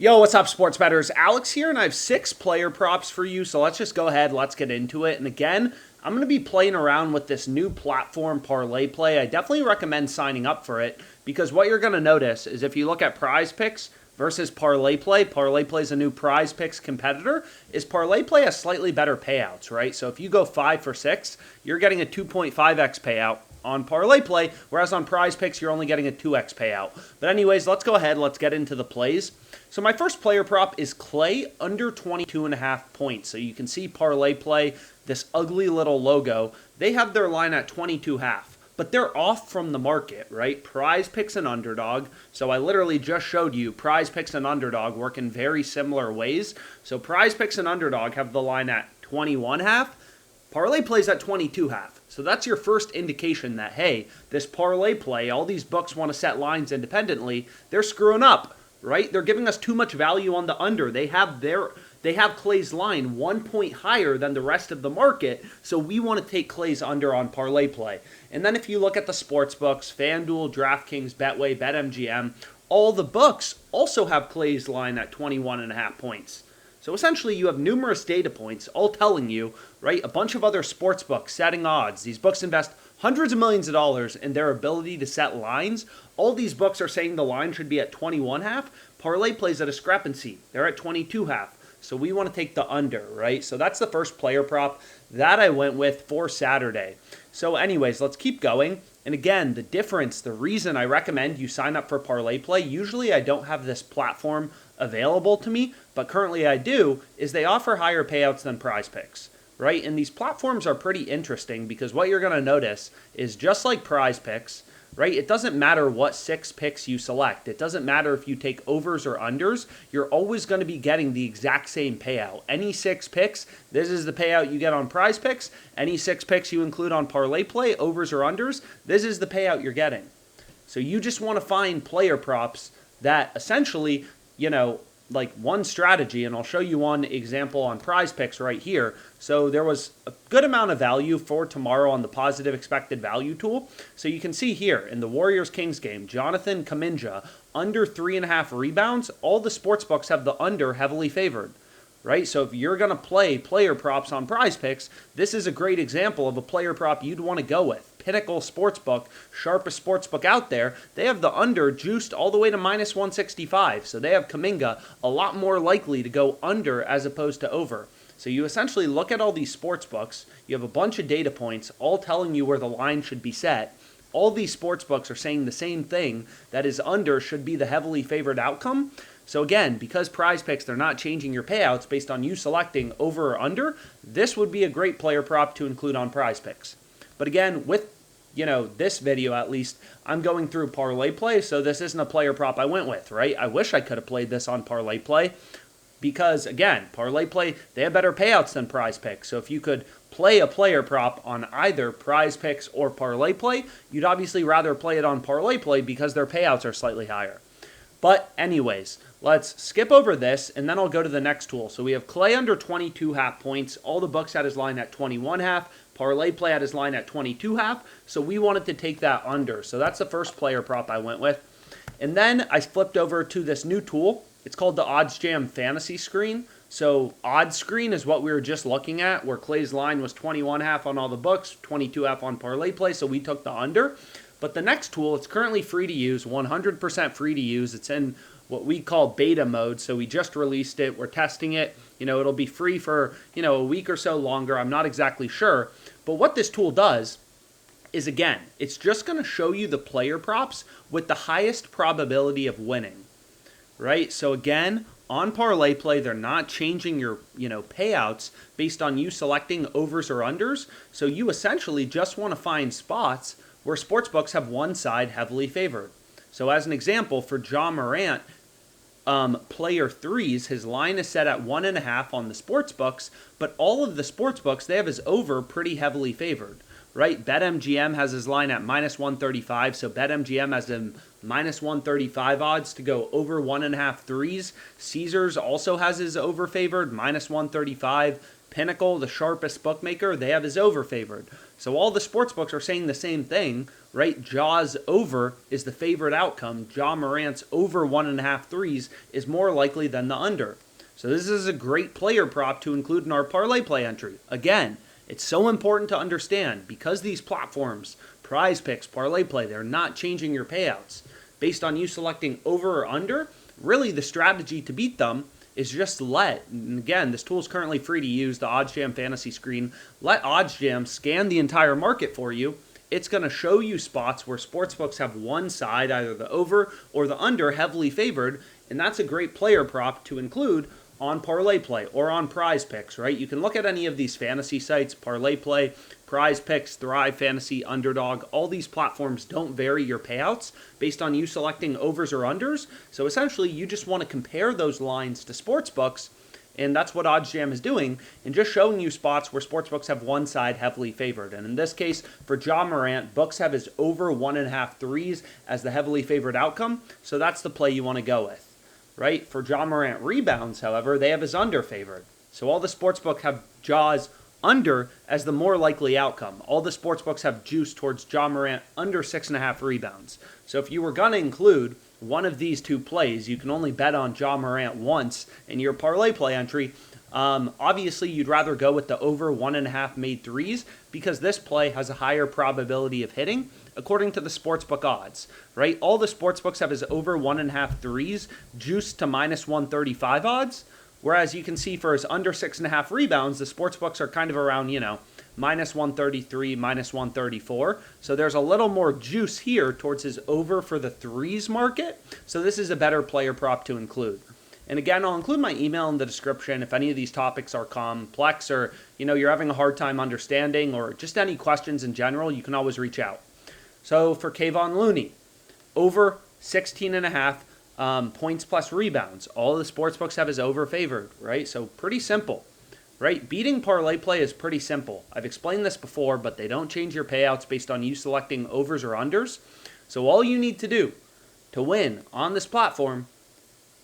Yo, what's up, sports bettors? Alex here, and I have 6 player props for you, so let's just go ahead, let's get into it. And again, I'm going to be playing around with this new platform, ParlayPlay. I definitely recommend signing up for it, because what you're going to notice is if you look at PrizePicks versus ParlayPlay, ParlayPlay is a new PrizePicks competitor, is ParlayPlay has slightly better payouts, right? So if you go 5 for 6, you're getting a 2.5x payout on ParlayPlay, whereas on PrizePicks, you're only getting a 2x payout. But anyways, let's go ahead, let's get into the plays. So my first player prop is Clay under 22.5 points. So you can see ParlayPlay, this ugly little logo, they have their line at 22.5. But they're off from the market, right? PrizePicks and Underdog. So I literally just showed you PrizePicks and Underdog work in very similar ways. So PrizePicks and Underdog have the line at 21.5. ParlayPlay's at 22.5. So that's your first indication that, hey, this ParlayPlay, all these books want to set lines independently, they're screwing up, right? They're giving us too much value on the under. They have Clay's line 1 point higher than the rest of the market, so we want to take Clay's under on ParlayPlay. And then if you look at the sports books, FanDuel, DraftKings, Betway, BetMGM, all the books also have Clay's line at 21.5 points. So essentially, you have numerous data points all telling you, right, a bunch of other sports books setting odds. These books invest hundreds of millions of dollars in their ability to set lines. All these books are saying the line should be at 21.5. ParlayPlay's a discrepancy. They're at 22.5. So we want to take the under, right? So that's the first player prop that I went with for Saturday. So anyways, let's keep going. And again, the difference, the reason I recommend you sign up for ParlayPlay, usually I don't have this platform available to me, but currently I do, is they offer higher payouts than PrizePicks, right? And these platforms are pretty interesting because what you're going to notice is just like PrizePicks, right? It doesn't matter what 6 picks you select. It doesn't matter if you take overs or unders. You're always going to be getting the exact same payout. Any 6 picks, this is the payout you get on PrizePicks. Any 6 picks you include on ParlayPlay, overs or unders, this is the payout you're getting. So you just want to find player props that essentially, like one strategy, and I'll show you one example on PrizePicks right here. So there was a good amount of value for tomorrow on the positive expected value tool. So you can see here in the Warriors-Kings game, Jonathan Kuminga, under 3.5 rebounds. All the sportsbooks have the under heavily favored, right? So if you're going to play player props on PrizePicks, this is a great example of a player prop you'd want to go with. Pinnacle Sportsbook, sharpest sportsbook out there, they have the under juiced all the way to minus 165. So they have Kuminga a lot more likely to go under as opposed to over. So you essentially look at all these sportsbooks, you have a bunch of data points all telling you where the line should be set. All these sportsbooks are saying the same thing, that is under should be the heavily favored outcome. So again, because PrizePicks, they're not changing your payouts based on you selecting over or under, this would be a great player prop to include on PrizePicks. But again, with this video at least, I'm going through ParlayPlay, so this isn't a player prop I went with, right? I wish I could have played this on ParlayPlay because, again, ParlayPlay, they have better payouts than PrizePicks. So if you could play a player prop on either PrizePicks or ParlayPlay, you'd obviously rather play it on ParlayPlay because their payouts are slightly higher. But anyways, let's skip over this, and then I'll go to the next tool. So we have Clay under 22.5 points. All the books had his line at 21.5. ParlayPlay had his line at 22.5. So we wanted to take that under. So that's the first player prop I went with. And then I flipped over to this new tool. It's called the OddsJam Fantasy Screen. So Odds Screen is what we were just looking at, where Clay's line was 21.5 on all the books, 22.5 on ParlayPlay. So we took the under. But the next tool, it's currently free to use, 100% free to use. It's in what we call beta mode, so we just released it. We're testing it. It'll be free for, a week or so longer. I'm not exactly sure. But what this tool does is, again, it's just going to show you the player props with the highest probability of winning, right? So again, on ParlayPlay, they're not changing your, payouts based on you selecting overs or unders. So you essentially just want to find spots where sportsbooks have one side heavily favored. So as an example, for Ja Morant, player 3s, his line is set at 1.5 on the sportsbooks, but all of the sportsbooks, they have his over pretty heavily favored, right? BetMGM has his line at minus 135, so BetMGM has a minus 135 odds to go over 1.5 threes. Caesars also has his over favored, minus 135. Pinnacle, the sharpest bookmaker, they have his over favored. So all the sports books are saying the same thing. right? Ja's over is the favorite outcome. Ja Morant's over 1.5 threes is more likely than the under. So this is a great player prop to include in our parlay play entry. Again, it's so important to understand because these platforms, PrizePicks, ParlayPlay, they're not changing your payouts. Based on you selecting over or under, really the strategy to beat them is just and again, this tool is currently free to use, the OddsJam fantasy screen. Let OddsJam scan the entire market for you. It's going to show you spots where sportsbooks have one side, either the over or the under, heavily favored, and that's a great player prop to include on ParlayPlay or on PrizePicks, right? You can look at any of these fantasy sites, ParlayPlay, PrizePicks, Thrive Fantasy, Underdog. All these platforms don't vary your payouts based on you selecting overs or unders. So essentially, you just want to compare those lines to sportsbooks, and that's what OddsJam is doing, and just showing you spots where sportsbooks have one side heavily favored. And in this case, for Ja Morant, books have his over 1.5 threes as the heavily favored outcome, so that's the play you want to go with. Right? For Ja Morant rebounds, however, they have his under favored. So all the sportsbooks have Ja's under as the more likely outcome. All the sportsbooks have juice towards Ja Morant under 6.5 rebounds. So if you were going to include one of these two plays, you can only bet on Ja Morant once in your parlay play entry. Obviously, you'd rather go with the over 1.5 made threes because this play has a higher probability of hitting according to the sportsbook odds, right? All the sportsbooks have is over 1.5 threes juiced to minus 135 odds, whereas you can see for his under 6.5 rebounds, the sportsbooks are kind of around, minus 133, minus 134. So there's a little more juice here towards his over for the threes market. So this is a better player prop to include. And again, I'll include my email in the description if any of these topics are complex or, you're having a hard time understanding or just any questions in general, you can always reach out. So for Kayvon Looney, over 16.5 points plus rebounds. All the sportsbooks have his over favored, right? So pretty simple, right? Beating parlay play is pretty simple. I've explained this before, but they don't change your payouts based on you selecting overs or unders. So all you need to do to win on this platform,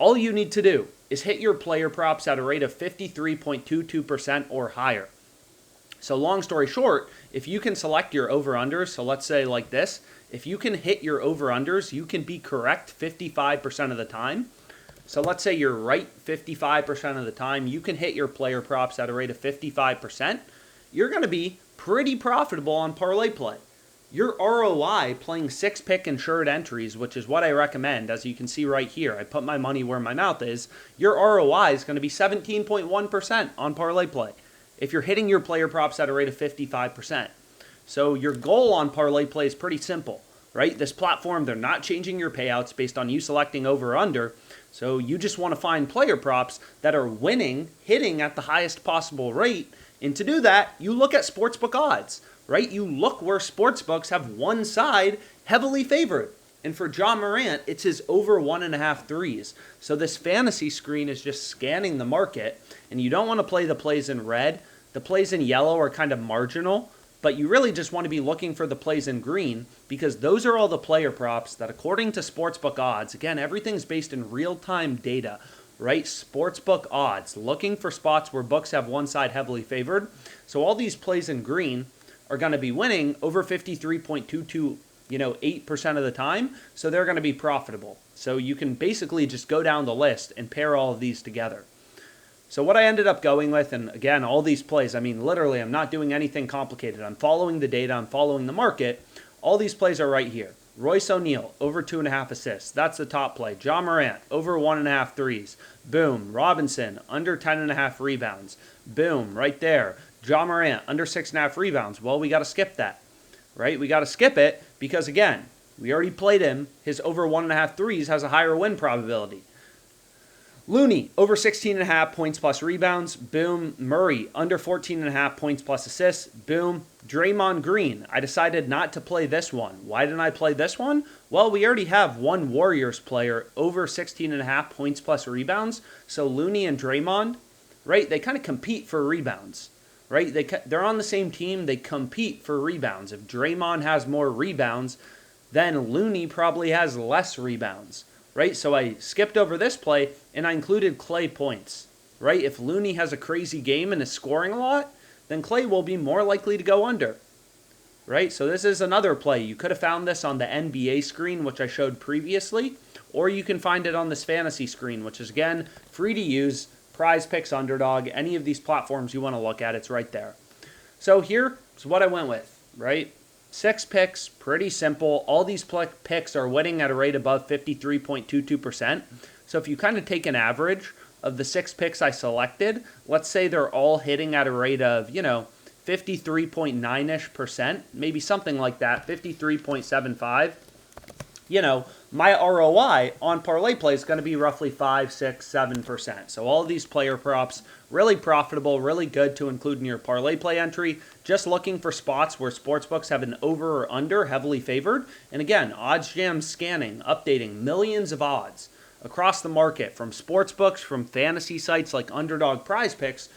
all you need to do is hit your player props at a rate of 53.22% or higher. So long story short, if you can select your over-unders, so let's say like this, if you can hit your over-unders, you can be correct 55% of the time. So let's say you're right 55% of the time, you can hit your player props at a rate of 55%. You're going to be pretty profitable on parlay play. Your ROI playing 6-pick insured entries, which is what I recommend, as you can see right here, I put my money where my mouth is, your ROI is going to be 17.1% on parlay play if you're hitting your player props at a rate of 55%. So your goal on parlay play is pretty simple, right? This platform, they're not changing your payouts based on you selecting over or under. So you just want to find player props that are winning, hitting at the highest possible rate. And to do that, you look at sportsbook odds, right? You look where sportsbooks have one side heavily favored. And for Ja Morant, it's his over 1.5 threes. So this fantasy screen is just scanning the market, and you don't want to play the plays in red. The plays in yellow are kind of marginal, but you really just want to be looking for the plays in green because those are all the player props that, according to sportsbook odds, again, everything's based in real-time data, right? Sportsbook odds, looking for spots where books have one side heavily favored. So all these plays in green are going to be winning over 53.22 8% of the time, so they're going to be profitable. So you can basically just go down the list and pair all of these together. So what I ended up going with, and again, all these plays, literally, I'm not doing anything complicated. I'm following the data, I'm following the market. All these plays are right here. Royce O'Neal, over 2.5 assists. That's the top play. Ja Morant, over 1.5 threes. Boom. Robinson, under 10.5 rebounds. Boom, right there. Ja Morant, under 6.5 rebounds. Well, we got to skip that, right? We got to skip it because, again, we already played him. His over 1.5 threes has a higher win probability. Looney, over 16.5 points plus rebounds. Boom. Murray, under 14.5 points plus assists. Boom. Draymond Green, I decided not to play this one. Why didn't I play this one? Well, we already have one Warriors player over 16.5 points plus rebounds. So Looney and Draymond, right, they kind of compete for rebounds, right? They're on the same team. They compete for rebounds. If Draymond has more rebounds, then Looney probably has less rebounds, right? So I skipped over this play, and I included Klay points, right? If Looney has a crazy game and is scoring a lot, then Klay will be more likely to go under. right? So this is another play. You could have found this on the NBA screen, which I showed previously, or you can find it on this fantasy screen, which is, again, free to use. PrizePicks, Underdog, any of these platforms you want to look at, it's right there. So here's what I went with, right? 6 picks, pretty simple. All these picks are winning at a rate above 53.22%. So if you kind of take an average of the 6 picks I selected, let's say they're all hitting at a rate of, 53.9-ish%, maybe something like that, 53.75. My ROI on ParlayPlay is going to be roughly 5, 6, 7%. So all of these player props, really profitable, really good to include in your ParlayPlay entry. Just looking for spots where sportsbooks have an over or under heavily favored. And again, OddsJam scanning, updating millions of odds across the market from sportsbooks, from fantasy sites like Underdog PrizePicks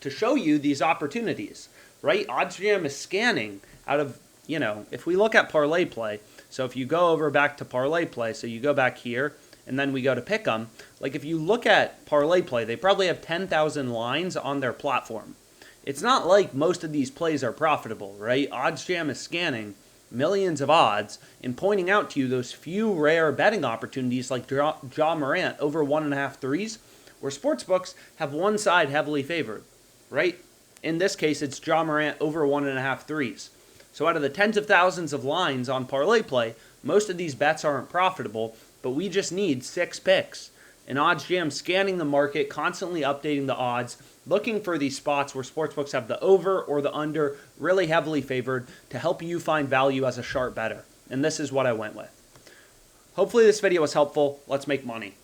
to show you these opportunities, right? OddsJam is scanning out of, if we look at ParlayPlay, so if you go over back to ParlayPlay, so you go back here, and then we go to Pick'em, like if you look at ParlayPlay, they probably have 10,000 lines on their platform. It's not like most of these plays are profitable, right? OddsJam is scanning millions of odds and pointing out to you those few rare betting opportunities like Ja Morant over 1.5 threes, where sportsbooks have one side heavily favored, right? In this case, it's Ja Morant over 1.5 threes. So out of the tens of thousands of lines on ParlayPlay, most of these bets aren't profitable, but we just need 6 picks. And OddsJam scanning the market, constantly updating the odds, looking for these spots where sportsbooks have the over or the under really heavily favored to help you find value as a sharp bettor. And this is what I went with. Hopefully this video was helpful. Let's make money.